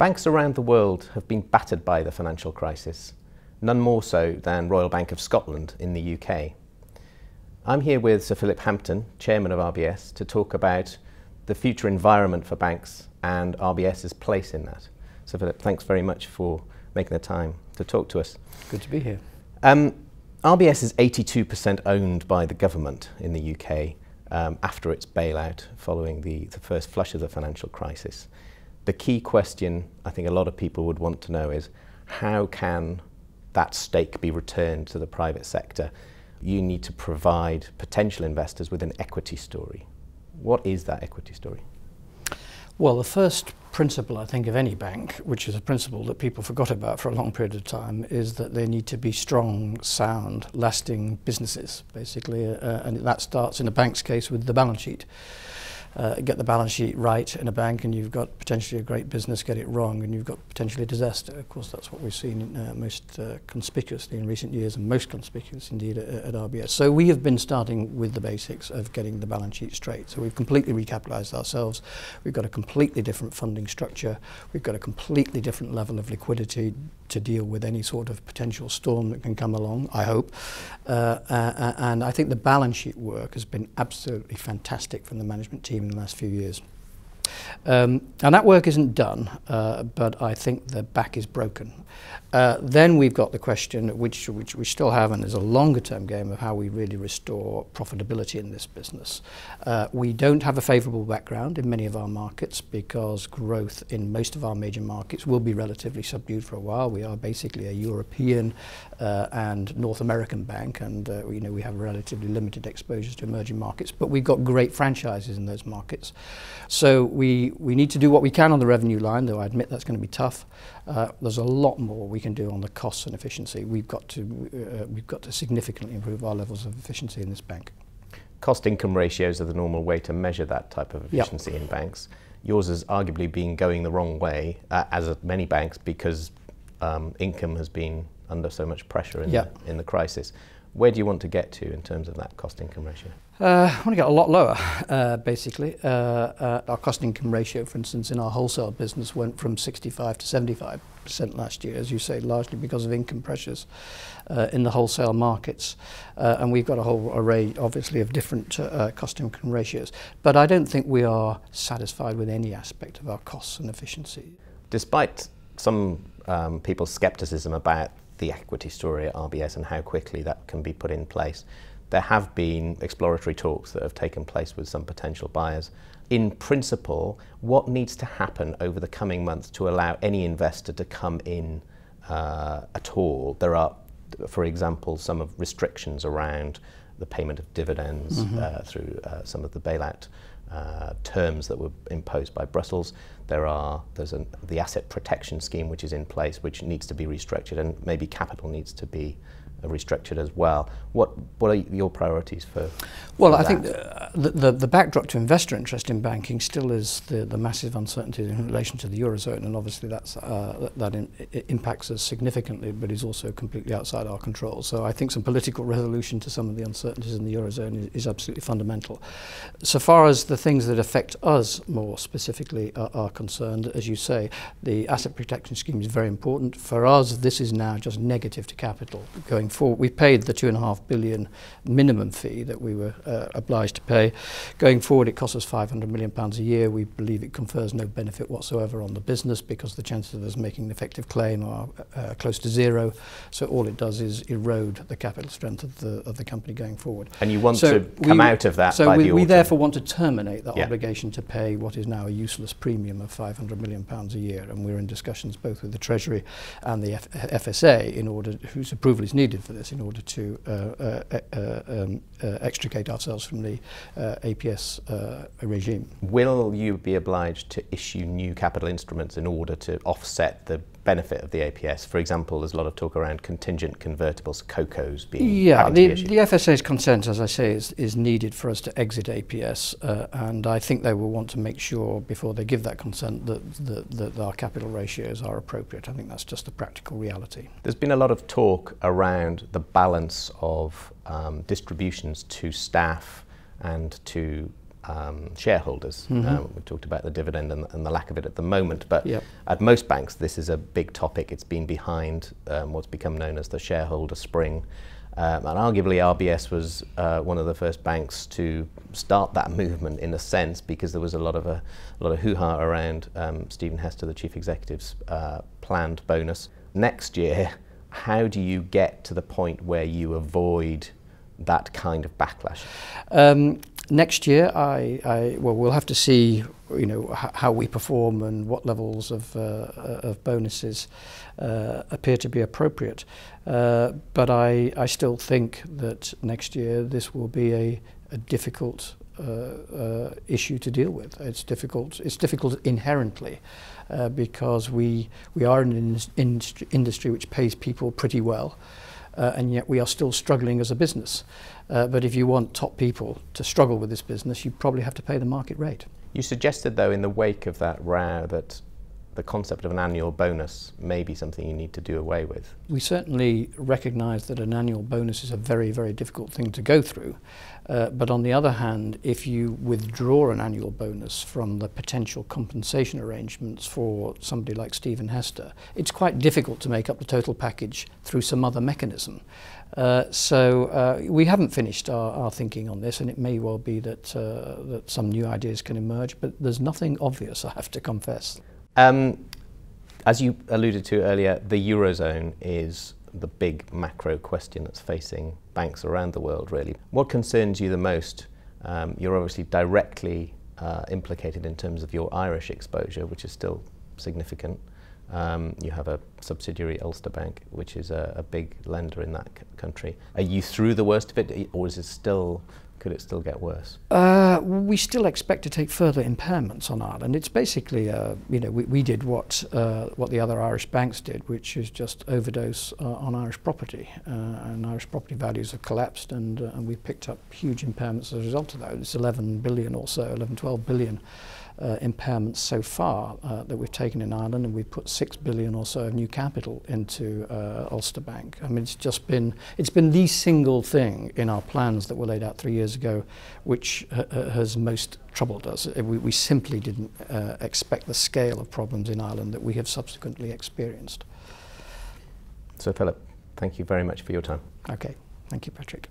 Banks around the world have been battered by the financial crisis, none more so than Royal Bank of Scotland in the UK. I'm here with Sir Philip Hampton, Chairman of RBS, to talk about the future environment for banks and RBS's place in that. Sir Philip, thanks very much for making the time to talk to us. Good to be here. RBS is 82% owned by the government in the UK after its bailout following the first flush of the financial crisis. The key question I think a lot of people would want to know is, how can that stake be returned to the private sector? You need to provide potential investors with an equity story. What is that equity story? Well, the first principle, I think, of any bank, which is a principle that people forgot about for a long period of time, is that they need to be strong, sound, lasting businesses, basically, and that starts in a bank's case with the balance sheet. Get the balance sheet right in a bank and you've got potentially a great business. Get it wrong and you've got potentially a disaster. Of course, that's what we've seen most conspicuously in recent years, and most conspicuous indeed at RBS. So we have been starting with the basics of getting the balance sheet straight. So we've completely recapitalised ourselves. We've got a completely different funding structure. We've got a completely different level of liquidity to deal with any sort of potential storm that can come along, I hope. And I think the balance sheet work has been absolutely fantastic from the management team in the last few years. And that work isn't done, but I think the back is broken. Then we've got the question, which we still have, and there's a longer term game of how we really restore profitability in this business. We don't have a favourable background in many of our markets because growth in most of our major markets will be relatively subdued for a while. We are basically a European and North American bank, and we have relatively limited exposures to emerging markets, but we've got great franchises in those markets. So we need to do what we can on the revenue line, though I admit that's going to be tough. There's a lot more we can do on the costs and efficiency. We've got to significantly improve our levels of efficiency in this bank. Cost-income ratios are the normal way to measure that type of efficiency in banks. Yours has arguably been going the wrong way, as of many banks, because income has been under so much pressure in the crisis. Where do you want to get to in terms of that cost-income ratio? I want to get a lot lower, basically. Our cost-income ratio, for instance, in our wholesale business went from 65 to 75% last year, as you say, largely because of income pressures in the wholesale markets. And we've got a whole array, obviously, of different cost-income ratios. But I don't think we are satisfied with any aspect of our costs and efficiency. Despite some people's scepticism about the equity story at RBS and how quickly that can be put in place, there have been exploratory talks that have taken place with some potential buyers. In principle, what needs to happen over the coming months to allow any investor to come in at all? There are, for example, some of restrictions around the payment of dividends through some of the bailout terms that were imposed by Brussels. There's the asset protection scheme which is in place, which needs to be restructured, and maybe capital needs to be restructured as well. What are your priorities for? Well, I think the backdrop to investor interest in banking still is the massive uncertainty in relation to the Eurozone, and obviously that impacts us significantly, but is also completely outside our control. So I think some political resolution to some of the uncertainties in the Eurozone is absolutely fundamental. So far as the things that affect us more specifically are concerned, as you say, the asset protection scheme is very important. For us, this is now just negative to capital going forward. We paid the £2.5 billion minimum fee that we were obliged to pay. Going forward, it costs us £500 million a year. We believe it confers no benefit whatsoever on the business because the chances of us making an effective claim are close to zero. So all it does is erode the capital strength of the company going forward. And you want to come out of that by the autumn? We therefore want to terminate that obligation to pay what is now a useless premium of £500 million a year, and we're in discussions both with the Treasury and the FSA in order, whose approval is needed for this, in order to extricate ourselves from the APS regime. Will you be obliged to issue new capital instruments in order to offset the benefit of the APS? For example, there's a lot of talk around contingent convertibles, COCOs being the FSA's consent, as I say, is needed for us to exit APS, and I think they will want to make sure before they give that consent that our capital ratios are appropriate. I think that's just a practical reality. There's been a lot of talk around the balance of distributions to staff and to shareholders. We talked about the dividend and the lack of it at the moment, but Yep. at most banks this is a big topic. It's been behind what's become known as the shareholder spring. And arguably RBS was one of the first banks to start that movement in a sense, because there was a lot of hoo-ha around Stephen Hester, the chief executive's planned bonus. Next year, how do you get to the point where you avoid that kind of backlash? Next year, well, we'll have to see, how we perform and what levels of bonuses appear to be appropriate. But I still think that next year this will be a difficult issue to deal with. It's difficult. It's difficult inherently because we are in an industry which pays people pretty well. And yet we are still struggling as a business. But if you want top people to struggle with this business, you probably have to pay the market rate. You suggested, though, in the wake of that row, that the concept of an annual bonus may be something you need to do away with. We certainly recognise that an annual bonus is a very, very difficult thing to go through. But on the other hand, if you withdraw an annual bonus from the potential compensation arrangements for somebody like Stephen Hester, it's quite difficult to make up the total package through some other mechanism. So we haven't finished our thinking on this, and it may well be that some new ideas can emerge, but there's nothing obvious, I have to confess. As you alluded to earlier, the Eurozone is the big macro question that's facing banks around the world, really. What concerns you the most? You're obviously directly implicated in terms of your Irish exposure, which is still significant. You have a subsidiary, Ulster Bank, which is a big lender in that country. Are you through the worst of it, or is it still, could it still get worse? We still expect to take further impairments on Ireland. It's basically, we did what the other Irish banks did, which is just overdose on Irish property. And Irish property values have collapsed, and we picked up huge impairments as a result of that. It's 11 billion or so, 11, 12 billion impairments so far that we've taken in Ireland, and we've put 6 billion or so of new capital into Ulster Bank. I mean, it's been the single thing in our plans that were laid out 3 years ago which has most troubled us. We simply didn't expect the scale of problems in Ireland that we have subsequently experienced. Sir Philip, thank you very much for your time. Okay, thank you, Patrick.